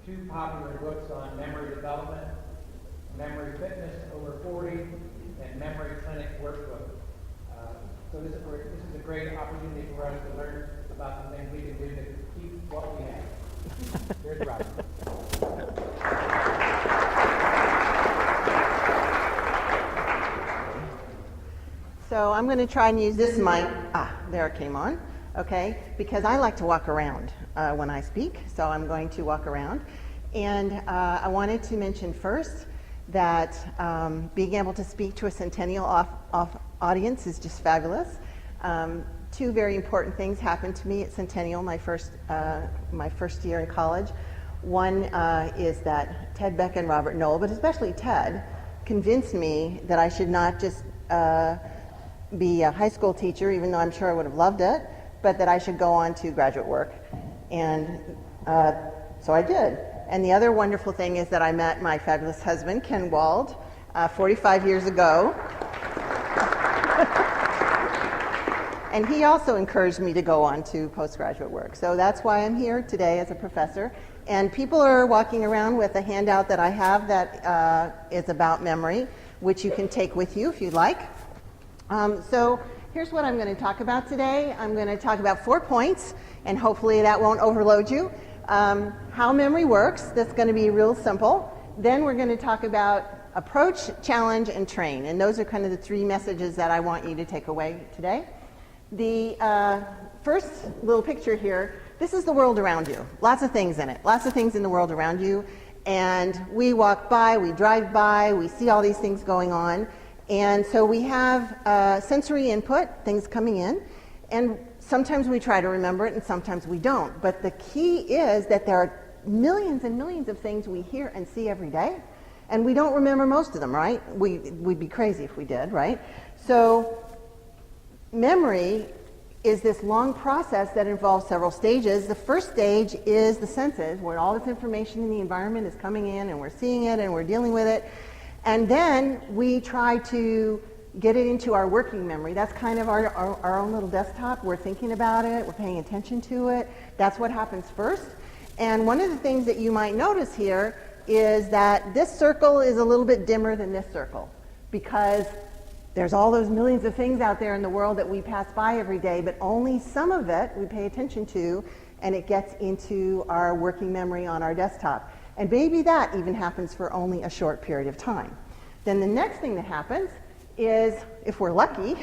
two popular books on memory development, Memory Fitness Over 40, and Memory Clinic Workbook. So this is a great opportunity for us to learn about the things we can do to keep what we have. Here's Robert. So I'm going to try and use this mic. There it came on. Okay, because I like to walk around when I speak, so I'm going to walk around. And I wanted to mention first that being able to speak to a Centennial audience is just fabulous. Two very important things happened to me at Centennial my first year in college. One is that Ted Beck and Robert Knoll, but especially Ted, convinced me that I should not just be a high school teacher, even though I'm sure I would have loved it, but that I should go on to graduate work. And so I did. And the other wonderful thing is that I met my fabulous husband, Ken Wald, 45 years ago. And he also encouraged me to go on to postgraduate work. So that's why I'm here today as a professor. And people are walking around with a handout that I have that is about memory, which you can take with you if you'd like. So here's what I'm going to talk about today. I'm going to talk about 4 points, and hopefully that won't overload you. How memory works, that's going to be real simple. Then we're going to talk about approach, challenge, and train. And those are kind of the 3 messages that I want you to take away today. The first little picture here, this is the world around you. Lots of things in it. Lots of things in the world around you. And we walk by, we drive by, we see all these things going on. And so we have sensory input, things coming in, and sometimes we try to remember it and sometimes we don't. But the key is that there are millions and millions of things we hear and see every day, and we don't remember most of them, right? We'd be crazy if we did, right? So memory is this long process that involves several stages. The first stage is the senses, where all this information in the environment is coming in and we're seeing it and we're dealing with it. And then we try to get it into our working memory. That's kind of our own little desktop. We're thinking about it. We're paying attention to it. That's what happens first. And one of the things that you might notice here is that this circle is a little bit dimmer than this circle, because there's all those millions of things out there in the world that we pass by every day, but only some of it we pay attention to, and it gets into our working memory on our desktop. And maybe that even happens for only a short period of time. Then the next thing that happens is, if we're lucky,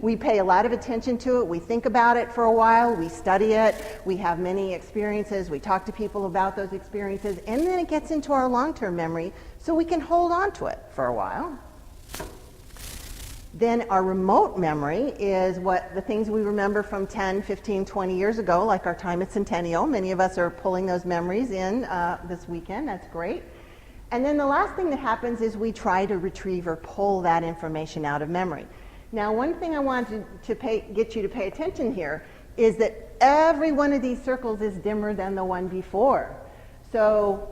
we pay a lot of attention to it, we think about it for a while, we study it, we have many experiences, we talk to people about those experiences, and then it gets into our long-term memory so we can hold on to it for a while. Then our remote memory is what the things we remember from 10, 15, 20 years ago, like our time at Centennial. Many of us are pulling those memories in this weekend. That's great. And then the last thing that happens is we try to retrieve or pull that information out of memory. Now, one thing I want to get you to pay attention here is that every one of these circles is dimmer than the one before. So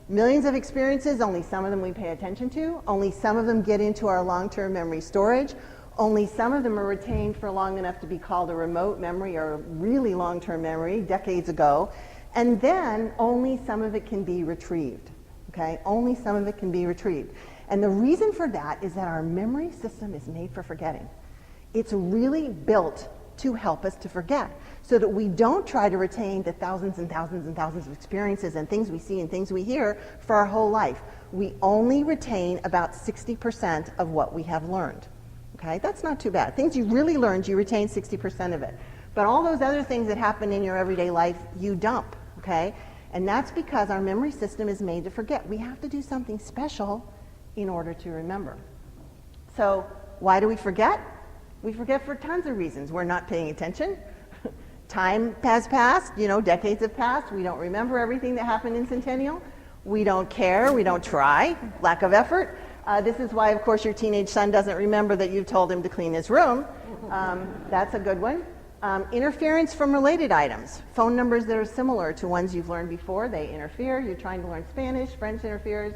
millions of experiences, only some of them we pay attention to, only some of them get into our long-term memory storage, only some of them are retained for long enough to be called a remote memory or a really long-term memory decades ago, and then only some of it can be retrieved. Okay, only some of it can be retrieved. And the reason for that is that our memory system is made for forgetting. It's really built to help us to forget, so that we don't try to retain the thousands and thousands and thousands of experiences and things we see and things we hear for our whole life. We only retain about 60% of what we have learned. Okay, that's not too bad. Things you really learned, you retain 60% of it. But all those other things that happen in your everyday life, you dump. Okay? And that's because our memory system is made to forget. We have to do something special in order to remember. So why do we forget? We forget for tons of reasons. We're not paying attention. Time has passed, decades have passed. We don't remember everything that happened in Centennial. We don't care, we don't try, lack of effort. This is why, of course, your teenage son doesn't remember that you've told him to clean his room. That's a good one. Interference from related items. Phone numbers that are similar to ones you've learned before, they interfere. You're trying to learn Spanish, French interferes.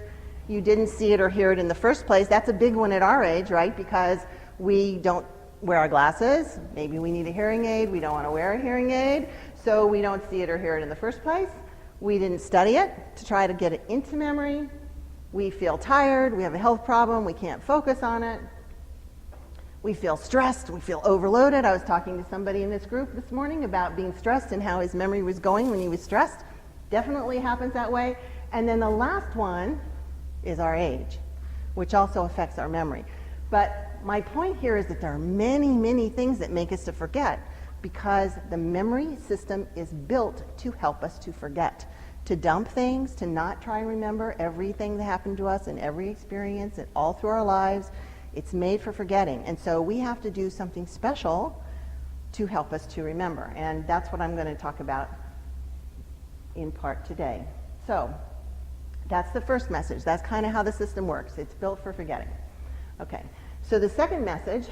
You didn't see it or hear it in the first place. That's a big one at our age, right? Because we don't wear our glasses. Maybe we need a hearing aid. We don't want to wear a hearing aid, so we don't see it or hear it in the first place. We didn't study it to try to get it into memory. We feel tired, we have a health problem, we can't focus on it. We feel stressed, we feel overloaded. I was talking to somebody in this group this morning about being stressed and how his memory was going when he was stressed. Definitely happens that way. And then the last one is our age, which also affects our memory. But my point here is that there are many, many things that make us to forget, because the memory system is built to help us to forget, to dump things, to not try and remember everything that happened to us and every experience and all through our lives. It's made for forgetting. And so we have to do something special to help us to remember. And that's what I'm going to talk about in part today. So that's the first message. That's kind of how the system works. It's built for forgetting. Okay. So the second message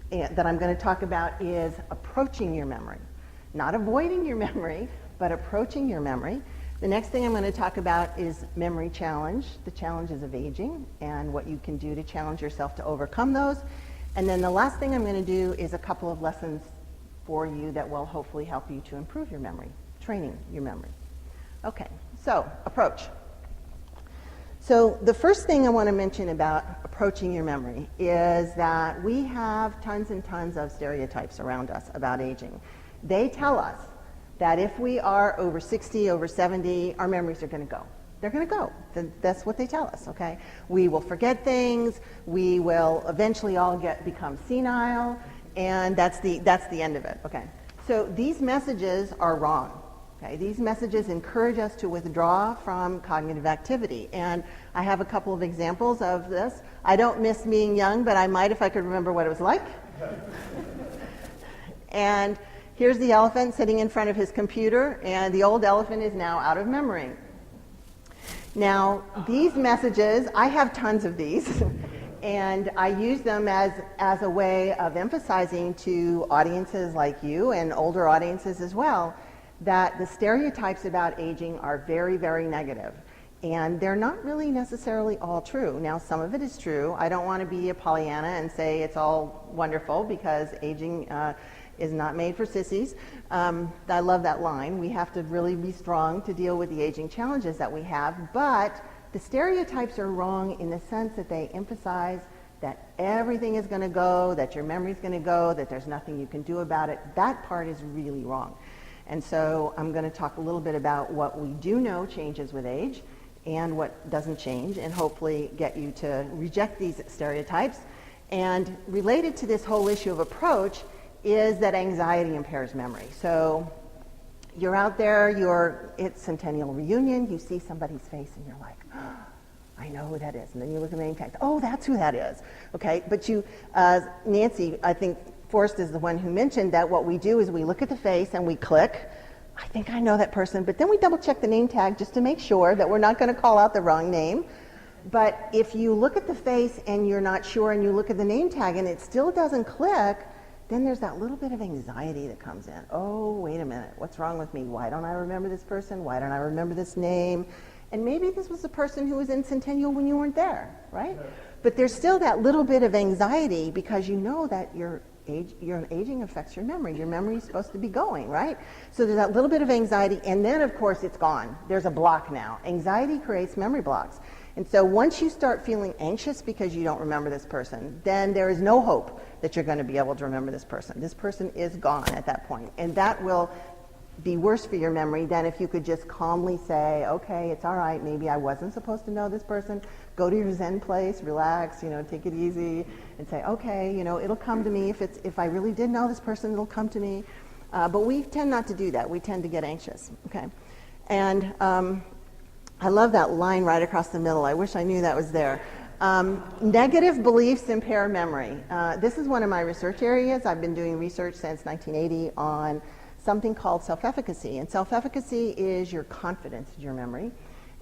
that I'm going to talk about is approaching your memory. Not avoiding your memory, but approaching your memory. The next thing I'm going to talk about is memory challenge, the challenges of aging, and what you can do to challenge yourself to overcome those. And then the last thing I'm going to do is a couple of lessons for you that will hopefully help you to improve your memory, training your memory. Okay, so approach. So the first thing I want to mention about approaching your memory is that we have tons and tons of stereotypes around us about aging. They tell us that if we are over 60, over 70, our memories are going to go. They're going to go. That's what they tell us, okay? We will forget things. We will eventually all become senile, and that's the end of it, okay? So these messages are wrong. Okay, these messages encourage us to withdraw from cognitive activity. And I have a couple of examples of this. I don't miss being young, but I might if I could remember what it was like. And here's the elephant sitting in front of his computer, and the old elephant is now out of memory. Now, these messages, I have tons of these, and I use them as a way of emphasizing to audiences like you and older audiences as well, that the stereotypes about aging are very, very negative. And they're not really necessarily all true. Now, some of it is true. I don't want to be a Pollyanna and say it's all wonderful, because aging is not made for sissies. I love that line. We have to really be strong to deal with the aging challenges that we have. But the stereotypes are wrong in the sense that they emphasize that everything is going to go, that your memory's going to go, that there's nothing you can do about it. That part is really wrong. And so I'm going to talk a little bit about what we do know changes with age and what doesn't change, and hopefully get you to reject these stereotypes. And related to this whole issue of approach is that anxiety impairs memory. So you're out there, it's Centennial reunion, you see somebody's face and you're like, oh, I know who that is. And then you look at the name tag, oh, that's who that is. Okay, but Nancy, I think, Forrest is the one who mentioned that what we do is we look at the face and we click, I think I know that person, but then we double check the name tag just to make sure that we're not going to call out the wrong name. But if you look at the face and you're not sure and you look at the name tag and it still doesn't click, then there's that little bit of anxiety that comes in. Oh, wait a minute, what's wrong with me? Why don't I remember this person? Why don't I remember this name? And maybe this was the person who was in Centennial when you weren't there, right? But there's still that little bit of anxiety because you know that your aging affects your memory. Your memory is supposed to be going, right? So there's that little bit of anxiety, and then, of course, it's gone. There's a block now. Anxiety creates memory blocks. And so once you start feeling anxious because you don't remember this person, then there is no hope that you're going to be able to remember this person. This person is gone at that point. And that will be worse for your memory than if you could just calmly say, okay, it's all right, maybe I wasn't supposed to know this person. Go to your Zen place, relax, take it easy, and say, okay, it'll come to me. If I really did know this person, it'll come to me. But we tend not to do that. We tend to get anxious, okay? And I love that line right across the middle. I wish I knew that was there. Negative beliefs impair memory. This is one of my research areas. I've been doing research since 1980 on something called self-efficacy. And self-efficacy is your confidence in your memory.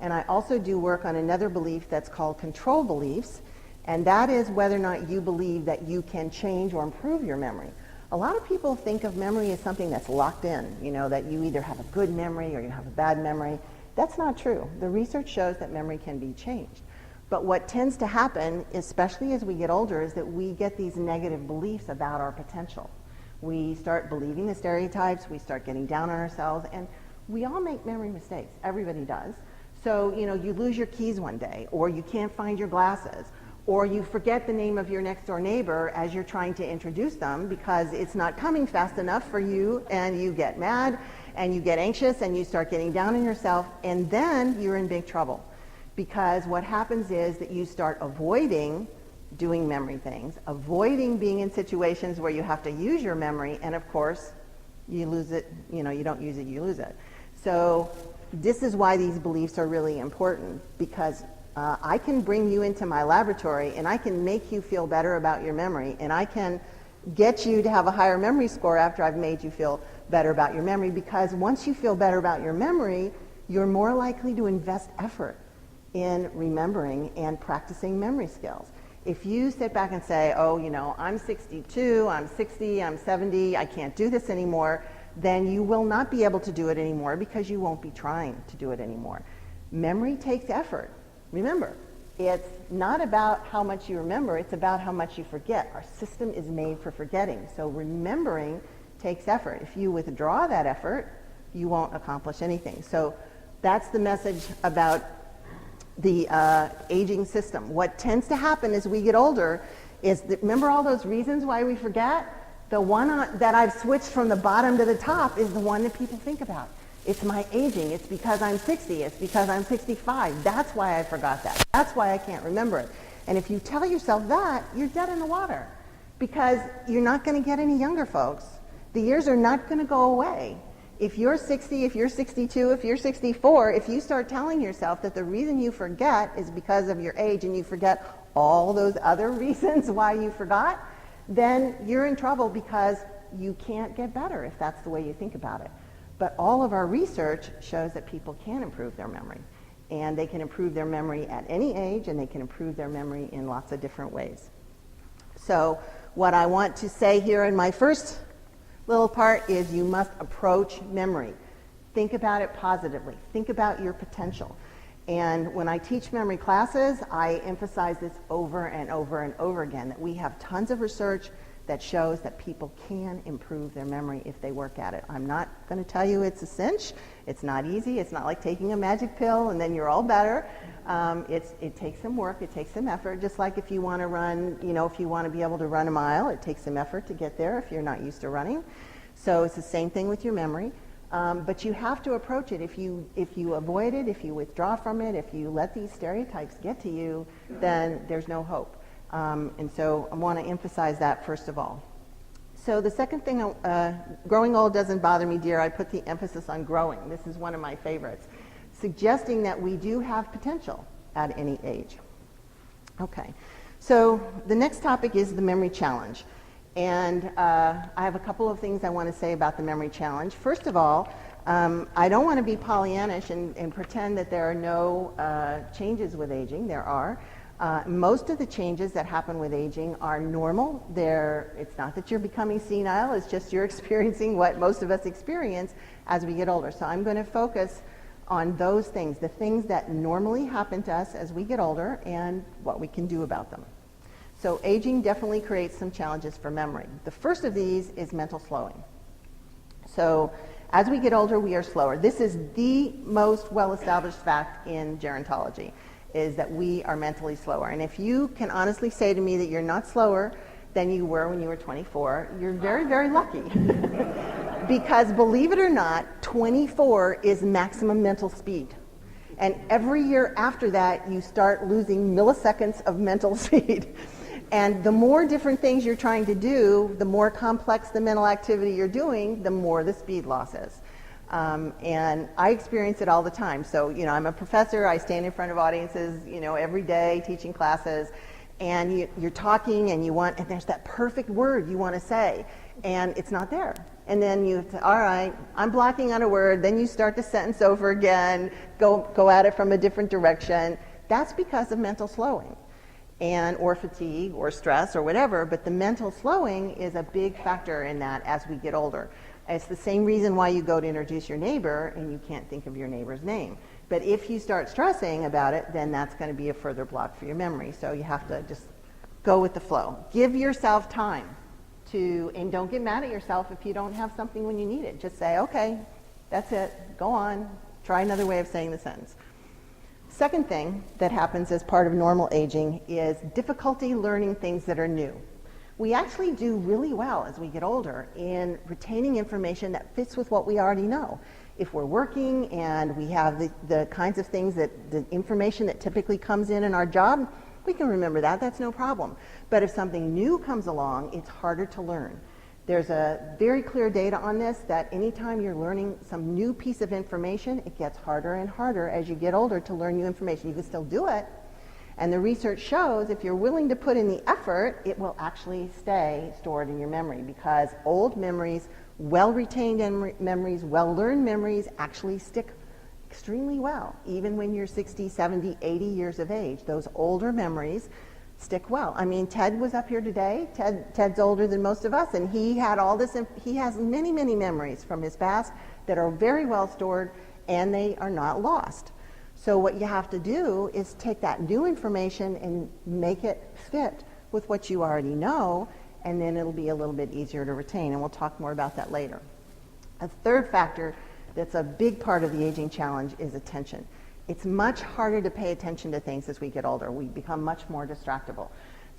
And I also do work on another belief that's called control beliefs. And that is whether or not you believe that you can change or improve your memory. A lot of people think of memory as something that's locked in, that you either have a good memory or you have a bad memory. That's not true. The research shows that memory can be changed. But what tends to happen, especially as we get older, is that we get these negative beliefs about our potential. We start believing the stereotypes, we start getting down on ourselves, and We all make memory mistakes. Everybody does. So, you lose your keys one day, or you can't find your glasses, or you forget the name of your next door neighbor as you're trying to introduce them because it's not coming fast enough for you, and you get mad and you get anxious and you start getting down on yourself, and then you're in big trouble. Because what happens is that you start avoiding doing memory things, avoiding being in situations where you have to use your memory, and of course, you lose it, you don't use it, you lose it. So this is why these beliefs are really important, because I can bring you into my laboratory and I can make you feel better about your memory, and I can get you to have a higher memory score after I've made you feel better about your memory, because once you feel better about your memory, you're more likely to invest effort in remembering and practicing memory skills. If you sit back and say, I'm 62, I'm 60, I'm 70, I can't do this anymore, then you will not be able to do it anymore because you won't be trying to do it anymore. Memory takes effort. Remember, it's not about how much you remember, it's about how much you forget. Our system is made for forgetting. So remembering takes effort. If you withdraw that effort, you won't accomplish anything. So that's the message about the aging system. What tends to happen as we get older is that, remember all those reasons why we forget? The one that I've switched from the bottom to the top is the one that people think about. It's my aging. It's because I'm 60. It's because I'm 65. That's why I forgot that. That's why I can't remember it. And if you tell yourself that, you're dead in the water, because you're not going to get any younger, folks. The years are not going to go away. If you're 60, if you're 62, if you're 64, if you start telling yourself that the reason you forget is because of your age, and you forget all those other reasons why you forgot, then you're in trouble, because you can't get better if that's the way you think about it. But all of our research shows that people can improve their memory, and they can improve their memory at any age, and they can improve their memory in lots of different ways. So what I want to say here in my first little part is you must approach memory. Think about it positively. Think about your potential. And when I teach memory classes, I emphasize this over and over and over again, that we have tons of research that shows that people can improve their memory if they work at it. I'm not going to tell you it's a cinch. It's not easy. It's not like taking a magic pill and then you're all better. It takes some work. It takes some effort. Just like if you want to run, if you want to be able to run a mile, it takes some effort to get there if you're not used to running. So it's the same thing with your memory. But you have to approach it. If you avoid it, if you withdraw from it, if you let these stereotypes get to you, then there's no hope. And so I want to emphasize that first of all. So the second thing, growing old doesn't bother me, dear. I put the emphasis on growing. This is one of my favorites, suggesting that we do have potential at any age. Okay, so the next topic is the memory challenge. And I have a couple of things I want to say about the memory challenge. First of all, I don't want to be Pollyannish and pretend that there are no changes with aging. There are. Most of the changes that happen with aging are normal. It's not that you're becoming senile, it's just you're experiencing what most of us experience as we get older. So I'm going to focus on those things, the things that normally happen to us as we get older and what we can do about them. So aging definitely creates some challenges for memory. The first of these is mental slowing. So as we get older, we are slower. This is the most well-established fact in gerontology, is that we are mentally slower. And if you can honestly say to me that you're not slower than you were when you were 24, you're very, very lucky. Because believe it or not, 24 is maximum mental speed. And every year after that, you start losing milliseconds of mental speed. And the more different things you're trying to do, the more complex the mental activity you're doing, the more the speed loss is. And I experience it all the time. So, I'm a professor. I stand in front of audiences, every day teaching classes. And you're talking and there's that perfect word you want to say. And it's not there. And then you say, all right, I'm blocking on a word. Then you start the sentence over again, go at it from a different direction. That's because of mental slowing. Or fatigue or stress or whatever, but the mental slowing is a big factor in that as we get older. It's the same reason why you go to introduce your neighbor and you can't think of your neighbor's name. But if you start stressing about it, then that's going to be a further block for your memory. So you have to just go with the flow. Give yourself time and don't get mad at yourself if you don't have something when you need it. Just say, okay, That's it. Go on. Try another way of saying the sentence. Second thing that happens as part of normal aging is difficulty learning things that are new. We actually do really well as we get older in retaining information that fits with what we already know. If we're working and we have the kinds of things the information that typically comes in our job, we can remember that. That's no problem. But if something new comes along, it's harder to learn. There's a very clear data on this that anytime you're learning some new piece of information, it gets harder and harder as you get older to learn new information. You can still do it. And the research shows if you're willing to put in the effort, it will actually stay stored in your memory, because old memories, well-retained memories, well-learned memories actually stick extremely well. Even when you're 60, 70, 80 years of age, those older memories stick well. I mean, Ted was up here today. Ted's older than most of us, and he had all this. He has many, many memories from his past that are very well stored, and they are not lost. So what you have to do is take that new information and make it fit with what you already know, and then it'll be a little bit easier to retain, and we'll talk more about that later. A third factor that's a big part of the aging challenge is attention. It's much harder to pay attention to things as we get older. We become much more distractible.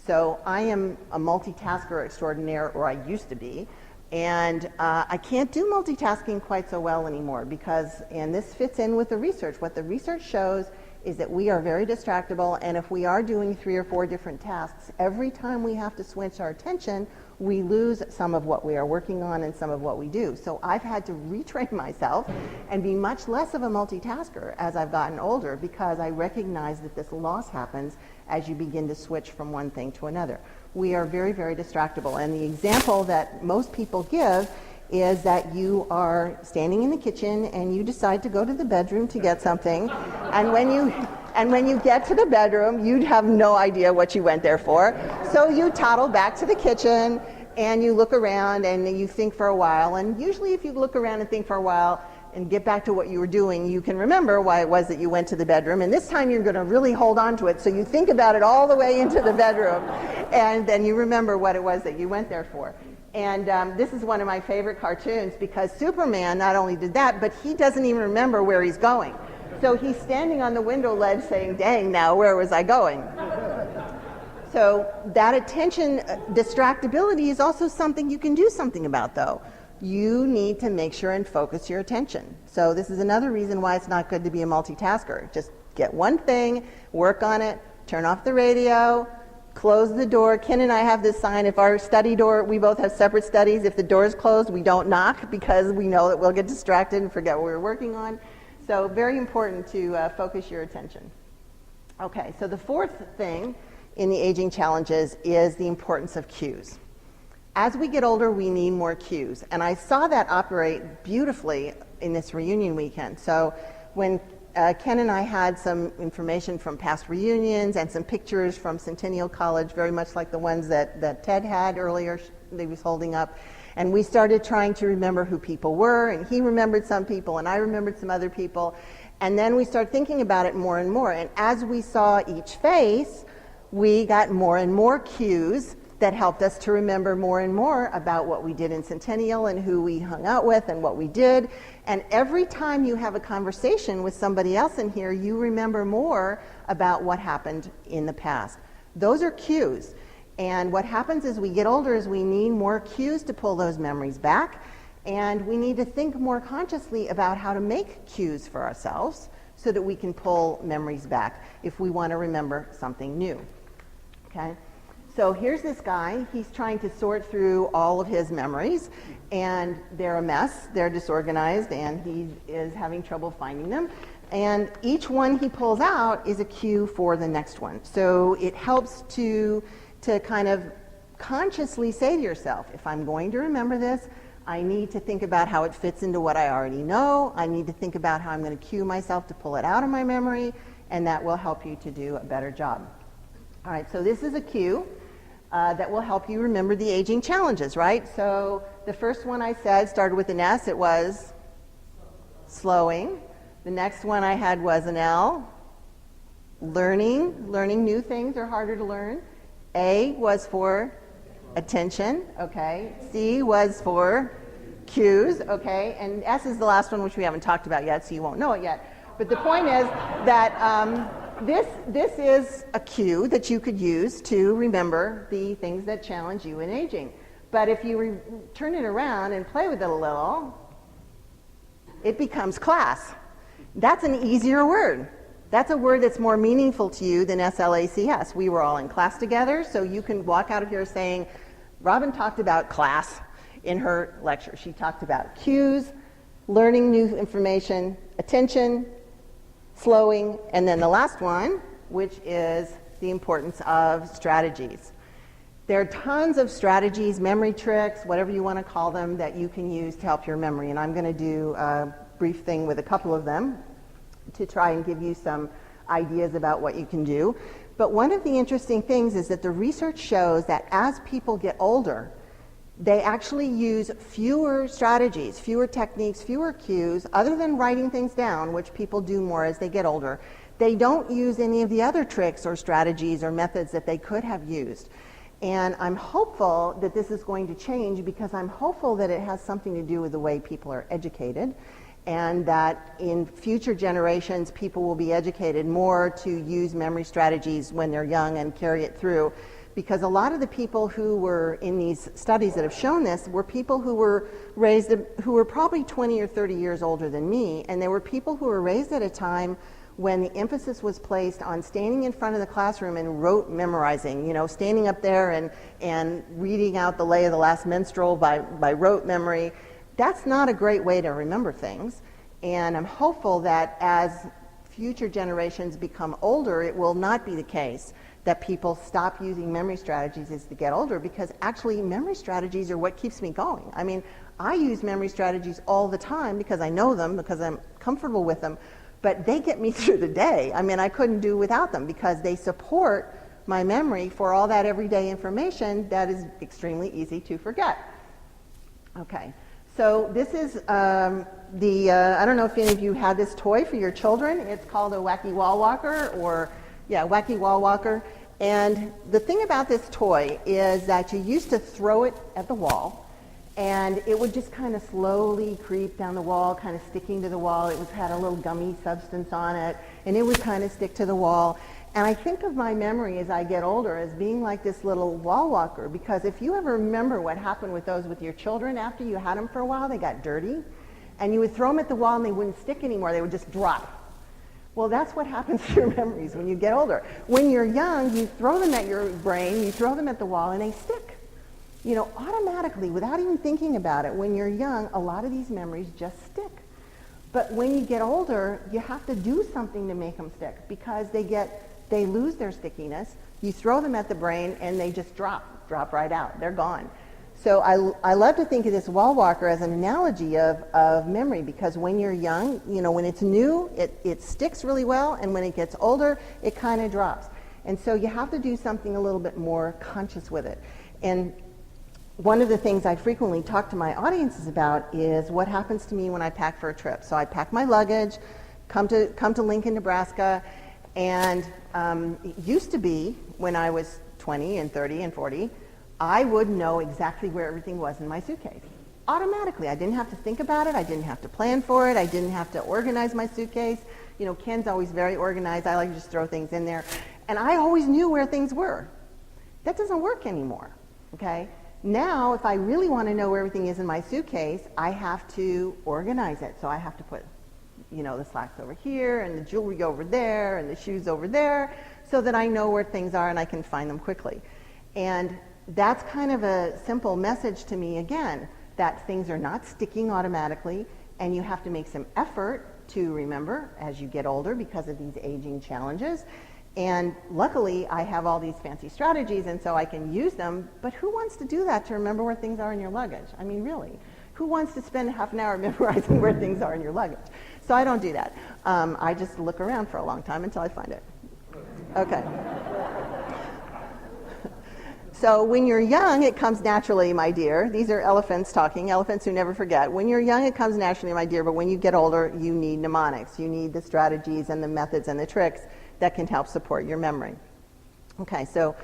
So I am a multitasker extraordinaire, or I used to be, and I can't do multitasking quite so well anymore because, and this fits in with the research, what the research shows is that we are very distractible, and if we are doing 3 or 4 different tasks, every time we have to switch our attention, we lose some of what we are working on and some of what we do. So I've had to retrain myself and be much less of a multitasker as I've gotten older, because I recognize that this loss happens as you begin to switch from one thing to another. We are very, very distractible, and the example that most people give is that you are standing in the kitchen and you decide to go to the bedroom to get something, and when you get to the bedroom, you have no idea what you went there for. So you toddle back to the kitchen and you look around and you think for a while, and usually if you look around and think for a while and get back to what you were doing, you can remember why it was that you went to the bedroom, and this time you're going to really hold on to it, so you think about it all the way into the bedroom, and then you remember what it was that you went there for. And this is one of my favorite cartoons, because Superman not only did that, but he doesn't even remember where he's going. So he's standing on the window ledge saying, dang, now where was I going? So that attention distractibility is also something you can do something about, though. You need to make sure and focus your attention. So this is another reason why it's not good to be a multitasker. Just get one thing, work on it, turn off the radio, close the door. Ken and I have this sign: if our study door, we both have separate studies, if the door is closed, we don't knock, because we know that we'll get distracted and forget what we're working on. So very important to focus your attention. Okay, so the fourth thing in the aging challenges is the importance of cues. As we get older, we need more cues, and I saw that operate beautifully in this reunion weekend. So when Ken and I had some information from past reunions and some pictures from Centennial College, very much like the ones that Ted had earlier that he was holding up. And we started trying to remember who people were, and he remembered some people, and I remembered some other people. And then we started thinking about it more and more. And as we saw each face, we got more and more cues that helped us to remember more and more about what we did in Centennial and who we hung out with and what we did. And every time you have a conversation with somebody else in here, you remember more about what happened in the past. Those are cues. And what happens as we get older is we need more cues to pull those memories back. And we need to think more consciously about how to make cues for ourselves so that we can pull memories back if we want to remember something new. Okay? So here's this guy. He's trying to sort through all of his memories, and they're a mess. They're disorganized, and he is having trouble finding them. And each one he pulls out is a cue for the next one. So it helps to kind of consciously say to yourself, if I'm going to remember this, I need to think about how it fits into what I already know. I need to think about how I'm going to cue myself to pull it out of my memory, and that will help you to do a better job. All right, so this is a cue that will help you remember the aging challenges, right? So the first one I said started with an S. It was slowing. The next one I had was an L. Learning. Learning new things are harder to learn. A was for attention, okay. C was for cues, okay? And S is the last one, which we haven't talked about yet, so you won't know it yet. But the point is that this is a cue that you could use to remember the things that challenge you in aging. But if you turn it around and play with it a little, it becomes class. That's an easier word. That's a word that's more meaningful to you than SLACS. We were all in class together, so you can walk out of here saying, Robin talked about class in her lecture. She talked about cues, learning new information, attention, slowing, and then the last one, which is the importance of strategies. There are tons of strategies, memory tricks, whatever you want to call them, that you can use to help your memory. And I'm going to do a brief thing with a couple of them to try and give you some ideas about what you can do. But one of the interesting things is that the research shows that as people get older, they actually use fewer strategies, fewer techniques, fewer cues, other than writing things down, which people do more as they get older. They don't use any of the other tricks or strategies or methods that they could have used. And I'm hopeful that this is going to change, because I'm hopeful that it has something to do with the way people are educated, and that in future generations people will be educated more to use memory strategies when they're young and carry it through. Because a lot of the people who were in these studies that have shown this were people who were raised, who were probably 20 or 30 years older than me, and they were people who were raised at a time when the emphasis was placed on standing in front of the classroom and rote memorizing, you know, standing up there and reading out the lay of the last minstrel by rote memory. That's not a great way to remember things, and I'm hopeful that as future generations become older, it will not be the case that people stop using memory strategies as they get older, because actually memory strategies are what keeps me going. I mean, I use memory strategies all the time because I know them, because I'm comfortable with them, but they get me through the day. I mean, I couldn't do without them, because they support my memory for all that everyday information that is extremely easy to forget. Okay, so this is I don't know if any of you had this toy for your children. It's called a wacky wall walker, or wacky wall walker. And the thing about this toy is that you used to throw it at the wall, and it would just kind of slowly creep down the wall, kind of sticking to the wall. It had a little gummy substance on it, and it would kind of stick to the wall. And I think of my memory as I get older as being like this little wall walker, because if you ever remember what happened with those with your children, after you had them for a while, they got dirty, and you would throw them at the wall and they wouldn't stick anymore, they would just drop. Well, that's what happens to your memories when you get older. When you're young, you throw them at your brain, you throw them at the wall, and they stick. You know, automatically, without even thinking about it. When you're young, a lot of these memories just stick. But when you get older, you have to do something to make them stick, because they lose their stickiness. You throw them at the brain, and they just drop right out. They're gone. So I love to think of this wall walker as an analogy of memory, because when you're young, you know, when it's new, it sticks really well, and when it gets older, it kind of drops. And so you have to do something a little bit more conscious with it. And one of the things I frequently talk to my audiences about is what happens to me when I pack for a trip. So I pack my luggage, come to Lincoln, Nebraska, and it used to be, when I was 20 and 30 and 40, I would know exactly where everything was in my suitcase. Automatically. I didn't have to think about it. I didn't have to plan for it. I didn't have to organize my suitcase. You know, Ken's always very organized. I like to just throw things in there. And I always knew where things were. That doesn't work anymore, okay? Now, if I really want to know where everything is in my suitcase, I have to organize it. So I have to put, you know, the slacks over here, and the jewelry over there, and the shoes over there, so that I know where things are and I can find them quickly. And that's kind of a simple message to me, again, that things are not sticking automatically, and you have to make some effort to remember as you get older because of these aging challenges. And luckily, I have all these fancy strategies, and so I can use them, but who wants to do that, to remember where things are in your luggage? I mean, really, who wants to spend half an hour memorizing where things are in your luggage? So I don't do that. I just look around for a long time until I find it. Okay. So when you're young, it comes naturally, my dear. These are elephants talking, elephants who never forget. When you're young, it comes naturally, my dear, but when you get older, you need mnemonics. You need the strategies and the methods and the tricks that can help support your memory. Okay, so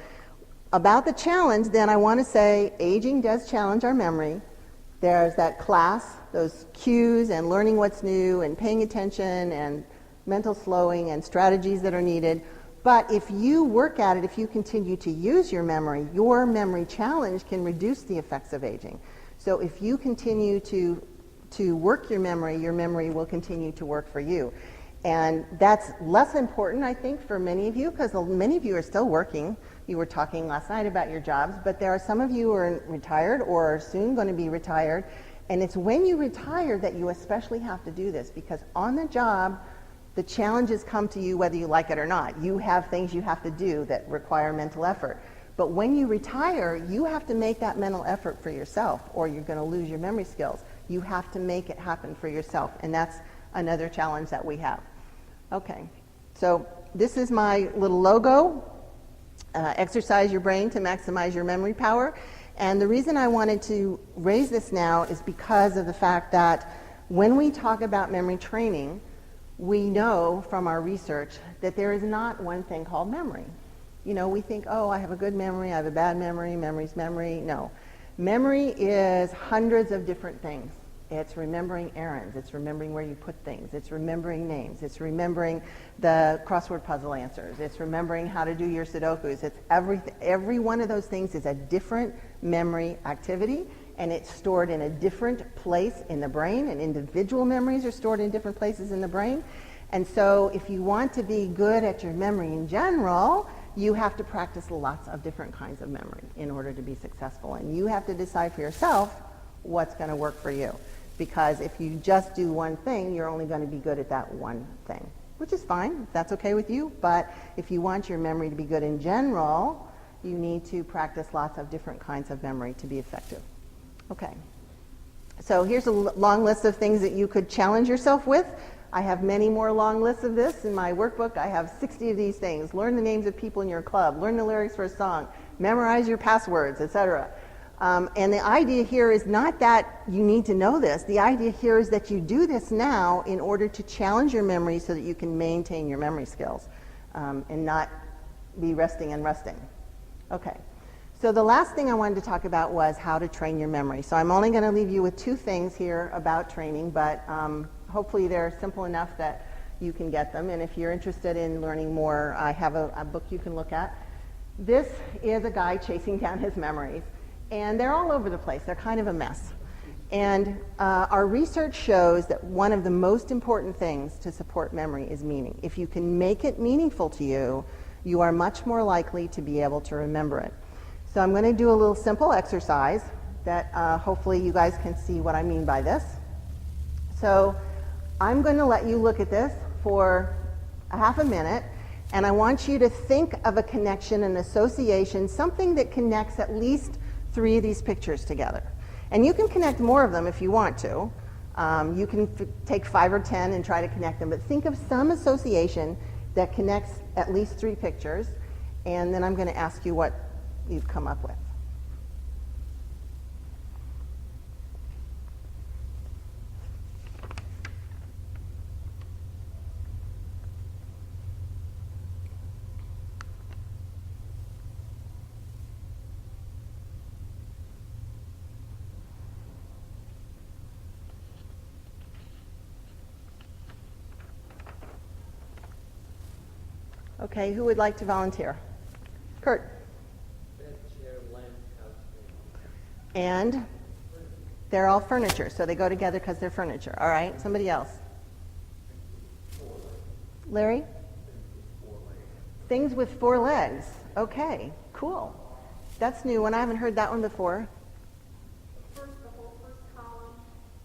about the challenge, then, I want to say aging does challenge our memory. There's that class, those cues and learning what's new and paying attention and mental slowing and strategies that are needed. But if you work at it, if you continue to use your memory challenge can reduce the effects of aging. So if you continue to work your memory will continue to work for you. And that's less important, I think, for many of you, because many of you are still working. You were talking last night about your jobs, but there are some of you who are retired or are soon going to be retired. And it's when you retire that you especially have to do this, because on the job, the challenges come to you whether you like it or not. You have things you have to do that require mental effort. But when you retire, you have to make that mental effort for yourself, or you're going to lose your memory skills. You have to make it happen for yourself, and that's another challenge that we have. Okay, so this is my little logo. Exercise your brain to maximize your memory power. And the reason I wanted to raise this now is because of the fact that when we talk about memory training, we know from our research that there is not one thing called memory. You know, we think, oh, I have a good memory, I have a bad memory, memory's memory. No. Memory is hundreds of different things. It's remembering errands, it's remembering where you put things, it's remembering names, it's remembering the crossword puzzle answers, it's remembering how to do your Sudokus. It's every one of those things is a different memory activity, and it's stored in a different place in the brain, and individual memories are stored in different places in the brain. And so if you want to be good at your memory in general, you have to practice lots of different kinds of memory in order to be successful. And you have to decide for yourself what's going to work for you. Because if you just do one thing, you're only going to be good at that one thing, which is fine, if that's okay with you. But if you want your memory to be good in general, you need to practice lots of different kinds of memory to be effective. Okay. So here's a long list of things that you could challenge yourself with. I have many more long lists of this in my workbook. I have 60 of these things. Learn the names of people in your club. Learn the lyrics for a song. Memorize your passwords, etc. And the idea here is not that you need to know this. The idea here is that you do this now in order to challenge your memory so that you can maintain your memory skills and not be resting and rusting. Okay. So the last thing I wanted to talk about was how to train your memory. So I'm only going to leave you with two things here about training, but hopefully they're simple enough that you can get them. And if you're interested in learning more, I have a book you can look at. This is a guy chasing down his memories. And they're all over the place. They're kind of a mess. And our research shows that one of the most important things to support memory is meaning. If you can make it meaningful to you, you are much more likely to be able to remember it. So I'm going to do a little simple exercise that hopefully you guys can see what I mean by this. So I'm going to let you look at this for a half a minute, and I want you to think of a connection, an association, something that connects at least 3 of these pictures together. And you can connect more of them if you want to. You can take 5 or 10 and try to connect them, but think of some association that connects at least 3 pictures, and then I'm going to ask you what you've come up with. Okay, who would like to volunteer? Kurt. Bed, chair, lamp, couch, And they're all furniture, so they go together because they're furniture. All right, somebody else. Larry? Things with 4 legs. Okay, cool. That's new one. I haven't heard that one before. The whole first column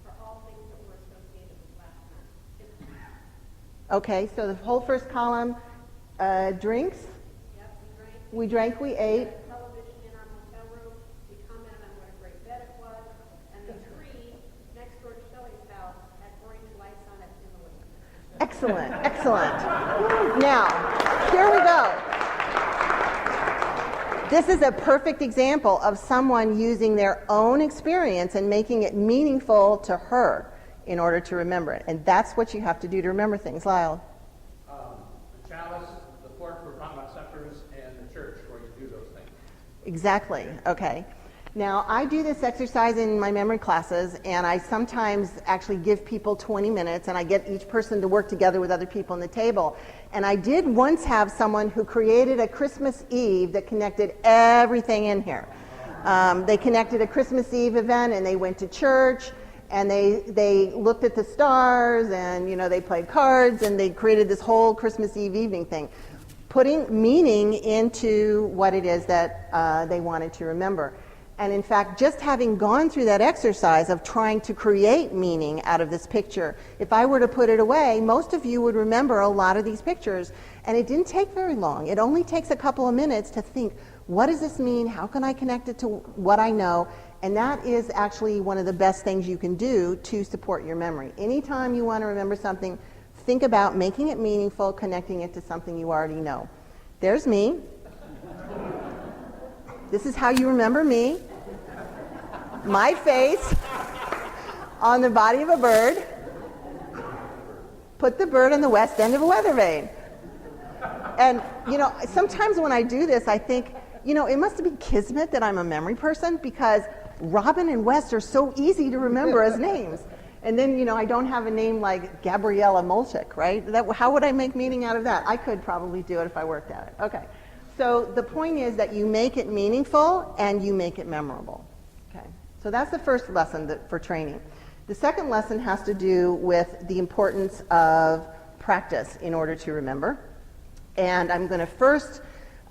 for all things that were associated with last night. Okay, so the whole first column, drinks. Yep, We drank, we ate. television in our motel room. We commented on what a great bed it was. And the tree next door to Shelley's house had orange lights on it in the winter. Excellent, excellent. Now, here we go. This is a perfect example of someone using their own experience and making it meaningful to her in order to remember it. And that's what you have to do to remember things. Lyle? The chalice, the fork for talking about suppers, and the church where you do those things. Exactly. Okay. Now, I do this exercise in my memory classes, and I sometimes actually give people 20 minutes, and I get each person to work together with other people on the table. And I did once have someone who created a Christmas Eve that connected everything in here. They connected a Christmas Eve event, and they went to church, and they looked at the stars, and they played cards, and they created this whole Christmas Eve evening thing, putting meaning into what it is that they wanted to remember. And in fact, just having gone through that exercise of trying to create meaning out of this picture, if I were to put it away, most of you would remember a lot of these pictures. And it didn't take very long. It only takes a couple of minutes to think, what does this mean? How can I connect it to what I know? And that is actually one of the best things you can do to support your memory. Anytime you want to remember something, think about making it meaningful, connecting it to something you already know. There's me. This is how you remember me. My face on the body of a bird. Put the bird on the west end of a weather vane. And, sometimes when I do this, I think, it must be kismet that I'm a memory person, because Robin and West are so easy to remember as names. And then, I don't have a name like Gabriella Molchik, right? How would I make meaning out of that? I could probably do it if I worked at it. Okay. So the point is that you make it meaningful and you make it memorable. Okay. So that's the first lesson for training. The second lesson has to do with the importance of practice in order to remember. And I'm going to first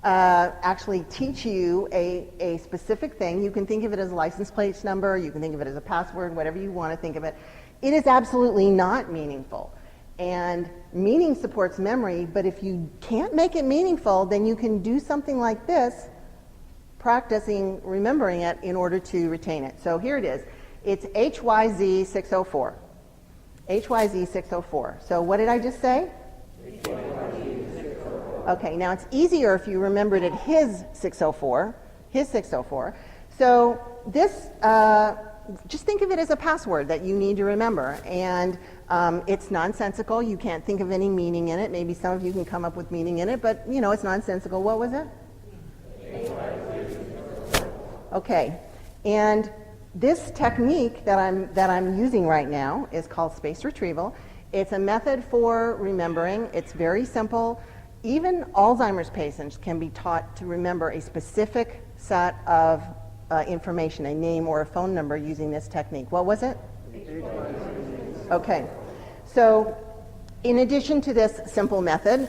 actually teach you a specific thing. You can think of it as a license plate number, you can think of it as a password, whatever you want to think of it. It is absolutely not meaningful. And meaning supports memory, but if you can't make it meaningful, then you can do something like this, practicing remembering it in order to retain it. So here it is. It's HYZ 604. HYZ 604. So what did I just say? Okay, now it's easier if you remembered it his 604. His 604. So this, just think of it as a password that you need to remember. And it's nonsensical. You can't think of any meaning in it. Maybe some of you can come up with meaning in it, but it's nonsensical. What was it? Okay, and this technique that I'm using right now is called space retrieval. It's a method for remembering. It's very simple. Even Alzheimer's patients can be taught to remember a specific set of information, a name or a phone number, using this technique. What was it? Okay, so in addition to this simple method,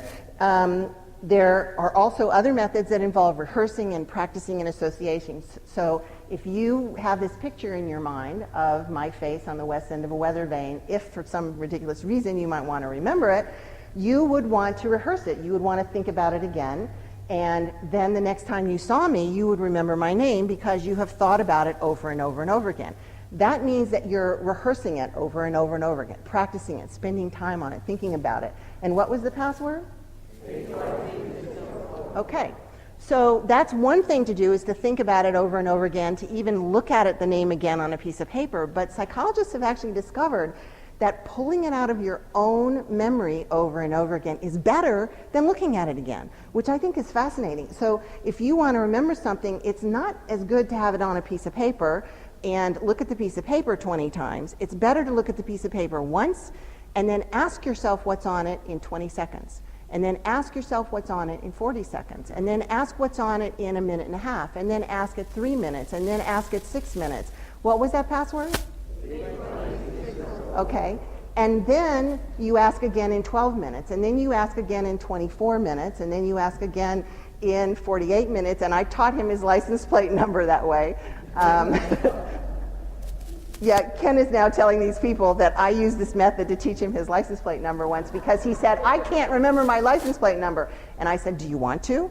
there are also other methods that involve rehearsing and practicing and associations. So if you have this picture in your mind of my face on the west end of a weather vane, if for some ridiculous reason you might want to remember it, you would want to rehearse it. You would want to think about it again. And then the next time you saw me, you would remember my name because you have thought about it over and over and over again. That means that you're rehearsing it over and over and over again, practicing it, spending time on it, thinking about it. And what was the password? Okay, so that's one thing to do, is to think about it over and over again, to even look at it, the name again, on a piece of paper. But psychologists have actually discovered that pulling it out of your own memory over and over again is better than looking at it again, which I think is fascinating. So if you want to remember something, it's not as good to have it on a piece of paper and look at the piece of paper 20 times. It's better to look at the piece of paper once and then ask yourself what's on it in 20 seconds. And then ask yourself what's on it in 40 seconds. And then ask what's on it in a minute and a half. And then ask it 3 minutes. And then ask it 6 minutes. What was that password? Okay. And then you ask again in 12 minutes. And then you ask again in 24 minutes. And then you ask again in 48 minutes. And I taught him his license plate number that way. Yeah, Ken is now telling these people that I used this method to teach him his license plate number once, because he said, I can't remember my license plate number. And I said, do you want to?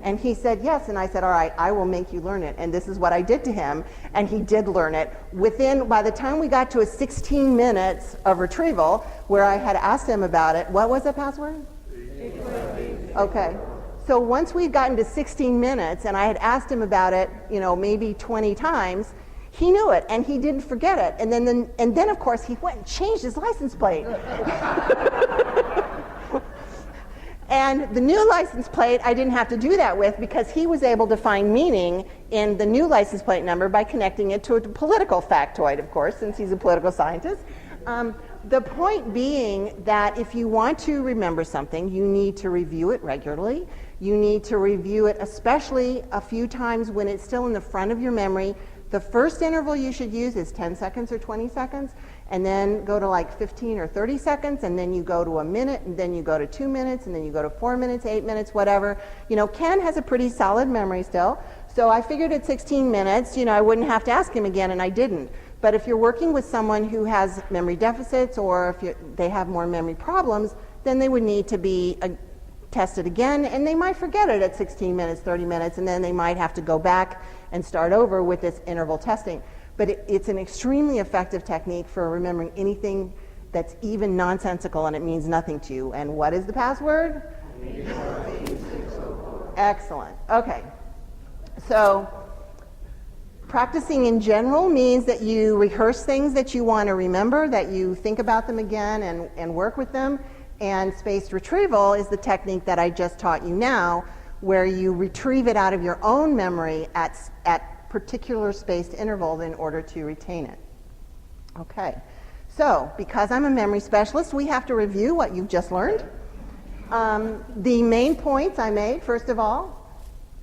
And he said, yes. And I said, all right, I will make you learn it. And this is what I did to him. And he did learn it. By the time we got to a 16 minutes of retrieval, where I had asked him about it, what was the password? Okay. So once we'd gotten to 16 minutes and I had asked him about it, maybe 20 times, he knew it, and he didn't forget it. And then of course, he went and changed his license plate. And the new license plate, I didn't have to do that with, because he was able to find meaning in the new license plate number by connecting it to a political factoid, of course, since he's a political scientist. The point being that if you want to remember something, you need to review it regularly. You need to review it especially a few times when it's still in the front of your memory. The first interval you should use is 10 seconds or 20 seconds, and then go to like 15 or 30 seconds, and then you go to a minute, and then you go to 2 minutes, and then you go to 4 minutes, 8 minutes, whatever. You know, Ken has a pretty solid memory still, so I figured at 16 minutes, you know, I wouldn't have to ask him again, and I didn't. But if you're working with someone who has memory deficits, or if they have more memory problems, then they would need to be tested again, and they might forget it at 16 minutes, 30 minutes, and then they might have to go back and start over with this interval testing. But it's an extremely effective technique for remembering anything that's even nonsensical and it means nothing to you. And what is the password? Excellent. Okay. So practicing in general means that you rehearse things that you want to remember, that you think about them again and work with them. And spaced retrieval is the technique that I just taught you now, where you retrieve it out of your own memory at particular spaced intervals in order to retain it. Okay, so because I'm a memory specialist, we have to review what you've just learned. The main points I made, first of all,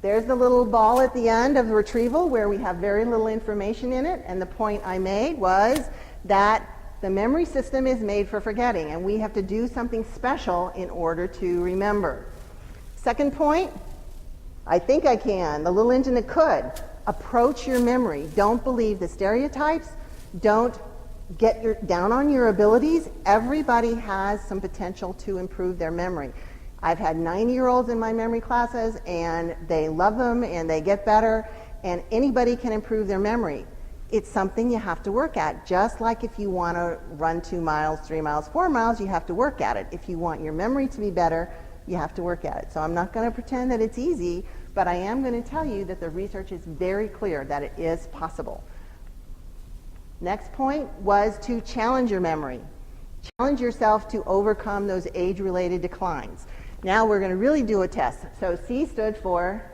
there's the little ball at the end of the retrieval where we have very little information in it, and the point I made was that the memory system is made for forgetting, and we have to do something special in order to remember. Second point, I think I can, the little engine that could. Approach your memory. Don't believe the stereotypes. Don't get down on your abilities. Everybody has some potential to improve their memory. I've had 90-year-olds in my memory classes, and they love them, and they get better, and anybody can improve their memory. It's something you have to work at. Just like if you want to run 2 miles, 3 miles, 4 miles, you have to work at it. If you want your memory to be better, you have to work at it. So I'm not going to pretend that it's easy, but I am going to tell you that the research is very clear that it is possible. Next point was to challenge your memory. Challenge yourself to overcome those age-related declines. Now we're going to really do a test. So C stood for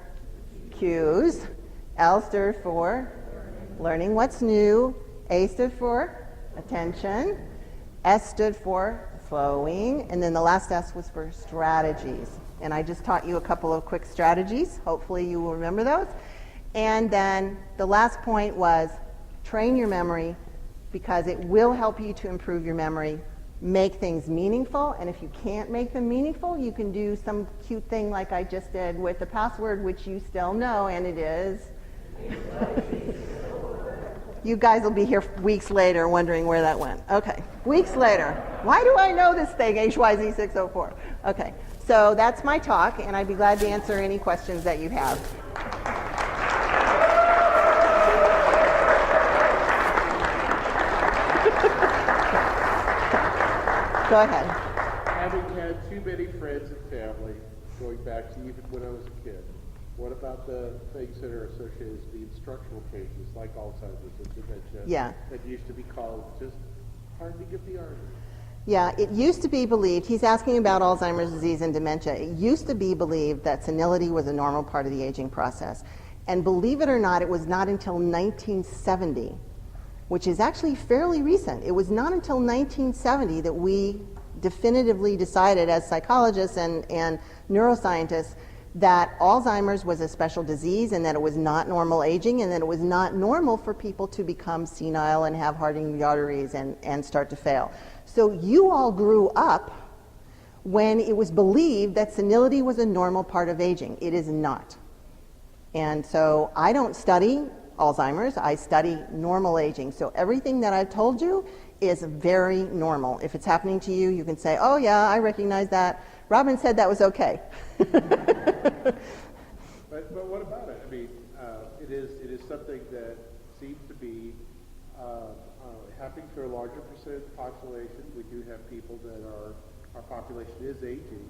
cues, L stood for learning what's new, A stood for attention, S stood for flowing, and then the last S was for strategies. And I just taught you a couple of quick strategies. Hopefully you will remember those. And then the last point was train your memory, because it will help you to improve your memory. Make things meaningful, and if you can't make them meaningful, you can do some cute thing like I just did with the password, which you still know, and it is... You guys will be here weeks later wondering where that went. Okay, weeks later. Why do I know this thing, HYZ604? Okay, so that's my talk, and I'd be glad to answer any questions that you have. Go ahead. Having had too many friends and family, going back to even when I was a kid, what about the things that are associated with the instructional changes, like Alzheimer's and dementia, that used to be called just hardly give the arm? Yeah, it used to be believed, he's asking about Alzheimer's disease and dementia, it used to be believed that senility was a normal part of the aging process. And believe it or not, it was not until 1970, which is actually fairly recent. It was not until 1970 that we definitively decided as psychologists and neuroscientists that Alzheimer's was a special disease, and that it was not normal aging, and that it was not normal for people to become senile and have hardening the arteries and start to fail. So you all grew up when it was believed that senility was a normal part of aging. It is not. And so I don't study Alzheimer's, I study normal aging. So everything that I've told you is very normal. If it's happening to you, you can say, oh yeah, I recognize that. Robin said that was okay. But what about it? I mean, it is something that seems to be happening to a larger percent of the population. We do have people that our population is aging.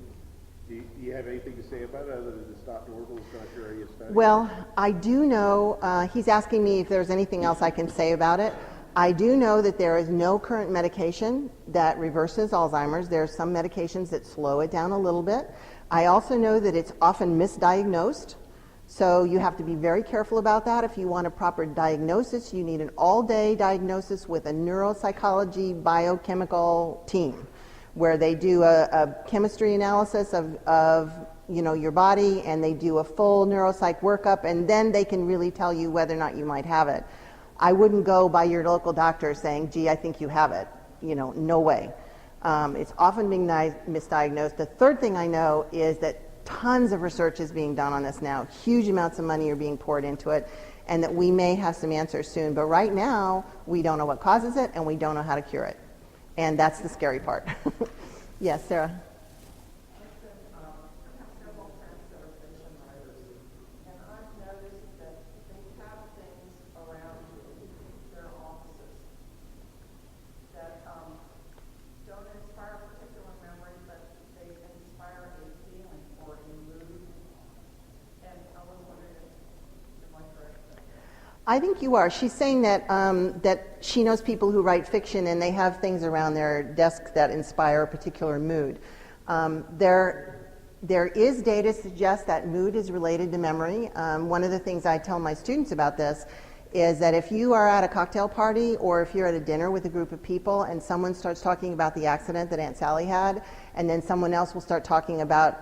Do you have anything to say about it other than it's not normal, it's not your area of study? Well, I do know, he's asking me if there's anything else I can say about it. I do know that there is no current medication that reverses Alzheimer's. There are some medications that slow it down a little bit. I also know that it's often misdiagnosed. So you have to be very careful about that. If you want a proper diagnosis, you need an all-day diagnosis with a neuropsychology biochemical team where they do a chemistry analysis of your body, and they do a full neuropsych workup, and then they can really tell you whether or not you might have it. I wouldn't go by your local doctor saying, gee, I think you have it. No way. It's often being misdiagnosed. The third thing I know is that tons of research is being done on this now. Huge amounts of money are being poured into it, and that we may have some answers soon. But right now, we don't know what causes it, and we don't know how to cure it. And that's the scary part. Yes, Sarah? I think you are. She's saying that that she knows people who write fiction and they have things around their desk that inspire a particular mood. There is data to suggest that mood is related to memory. One of the things I tell my students about this is that if you are at a cocktail party or if you're at a dinner with a group of people and someone starts talking about the accident that Aunt Sally had, and then someone else will start talking about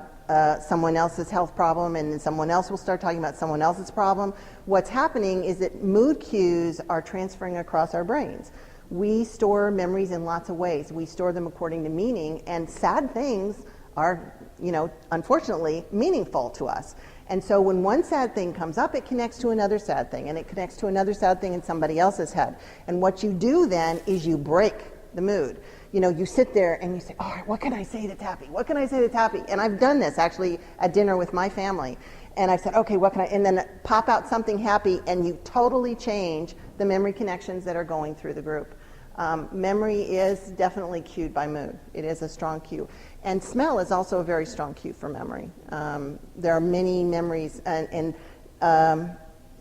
someone else's health problem, and then someone else will start talking about someone else's problem. What's happening is that mood cues are transferring across our brains. We store memories in lots of ways. We store them according to meaning, and sad things are, unfortunately, meaningful to us. And so when one sad thing comes up, it connects to another sad thing, and it connects to another sad thing in somebody else's head. And what you do then is you break the mood. You sit there and you say, all right, what can I say that's happy? What can I say that's happy? And I've done this actually at dinner with my family. And I said, okay, what can I, and then pop out something happy, and you totally change the memory connections that are going through the group. Memory is definitely cued by mood. It is a strong cue. And smell is also a very strong cue for memory. There are many memories, and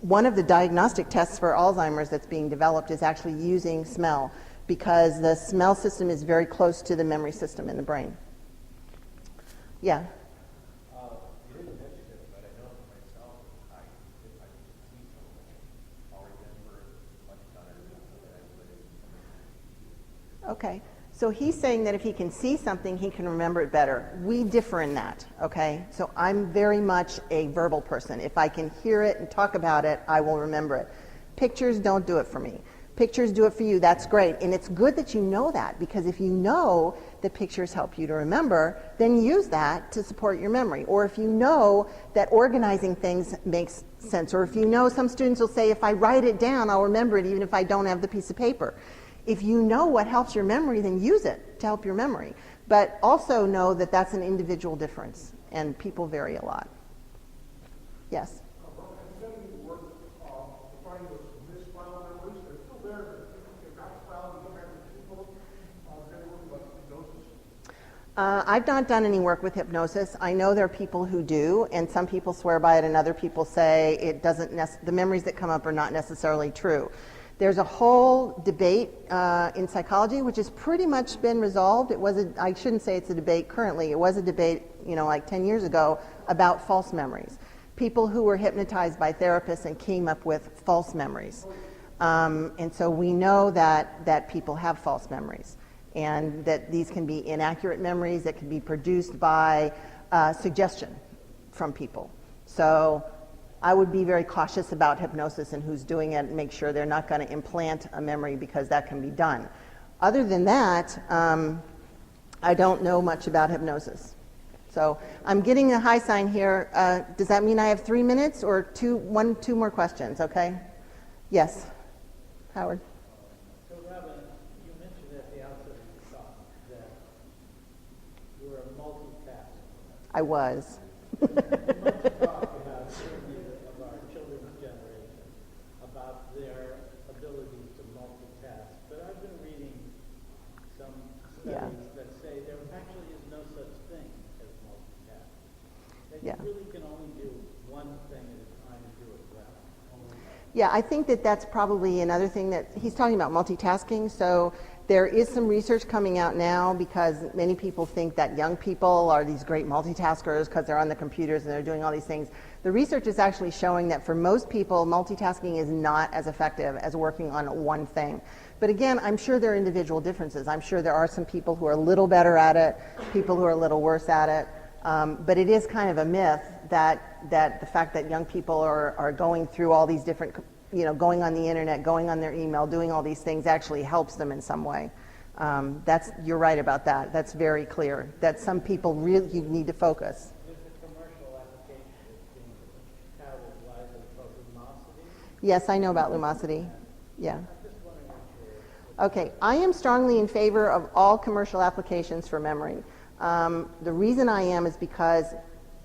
one of the diagnostic tests for Alzheimer's that's being developed is actually using smell, because the smell system is very close to the memory system in the brain. Yeah? It is an initiative, but I know for myself, if I can see something, I'll remember much better than I would. Okay. So he's saying that if he can see something, he can remember it better. We differ in that, okay? So I'm very much a verbal person. If I can hear it and talk about it, I will remember it. Pictures don't do it for me. Pictures do it for you. That's great. And it's good that you know that, because if you know that pictures help you to remember, then use that to support your memory. Or if you know that organizing things makes sense, or if you know, some students will say, if I write it down, I'll remember it even if I don't have the piece of paper. If you know what helps your memory, then use it to help your memory. But also know that that's an individual difference, and people vary a lot. Yes? I've not done any work with hypnosis. I know there are people who do, and some people swear by it, and other people say it doesn't. The memories that come up are not necessarily true. There's a whole debate in psychology, which has pretty much been resolved. I shouldn't say it's a debate currently. It was a debate, like 10 years ago, about false memories. People who were hypnotized by therapists and came up with false memories. And so we know that people have false memories, and that these can be inaccurate memories that can be produced by suggestion from people. So I would be very cautious about hypnosis and who's doing it, and make sure they're not going to implant a memory, because that can be done. Other than that, I don't know much about hypnosis. So I'm getting a high sign here. Does that mean I have 3 minutes or two more questions? Okay. Yes, Howard. So Robin, you mentioned at the outset of the talk that you were a multitasker. I was. Much talk about certainly of our children's generation about their ability to multitask. But I've been reading some studies that say there actually is no such thing as multitasking. That you really can only do one thing at a time and do it well. Yeah, I think that that's probably another thing that he's talking about, multitasking. So There is some research coming out now because many people think that young people are these great multitaskers because they're on the computers and they're doing all these things. The research is actually showing that for most people, multitasking is not as effective as working on one thing. But again, I'm sure there are individual differences. I'm sure there are some people who are a little better at it, people who are a little worse at it. But it is kind of a myth that the fact that young people are going through all these different, going on the internet, going on their email, doing all these things actually helps them in some way. You're right about that. That's very clear. That some people really need to focus. There's a commercial application that's being touted widely called Lumosity. Yes, I know about Lumosity. Yeah. I'm just wondering what your Okay, I am strongly in favor of all commercial applications for memory. The reason I am is because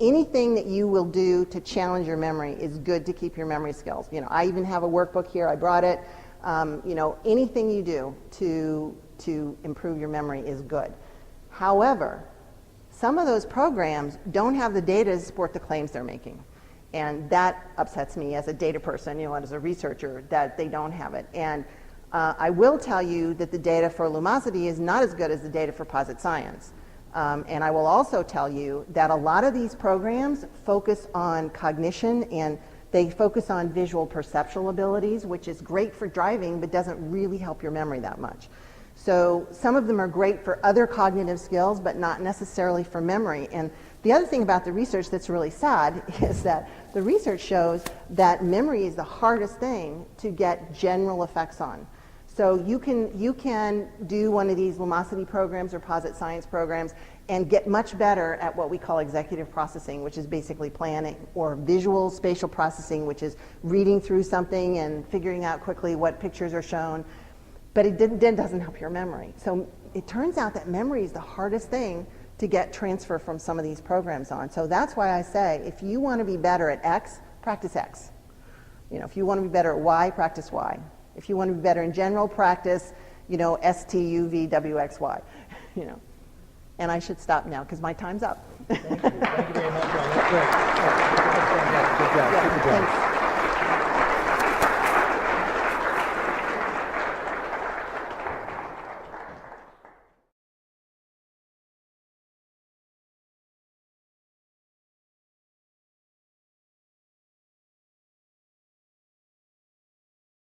anything that you will do to challenge your memory is good to keep your memory skills. I even have a workbook here. I brought it. Anything you do to improve your memory is good. However, some of those programs don't have the data to support the claims they're making. And that upsets me as a data person, as a researcher, that they don't have it. And I will tell you that the data for Lumosity is not as good as the data for Posit Science. And I will also tell you that a lot of these programs focus on cognition and they focus on visual perceptual abilities, which is great for driving, but doesn't really help your memory that much. So some of them are great for other cognitive skills, but not necessarily for memory. And the other thing about the research that's really sad is that the research shows that memory is the hardest thing to get general effects on. So you can do one of these Lumosity programs or Posit Science programs and get much better at what we call executive processing, which is basically planning, or visual spatial processing, which is reading through something and figuring out quickly what pictures are shown. But it then doesn't help your memory. So it turns out that memory is the hardest thing to get transfer from some of these programs on. So that's why I say, if you want to be better at X, practice X. If you want to be better at Y, practice Y. If you want to be better in general, practice, S, T, U, V, W, X, Y. And I should stop now because my time's up. Thank you. Thank you very much. That's great. Good job. Yeah, Good job. thanks.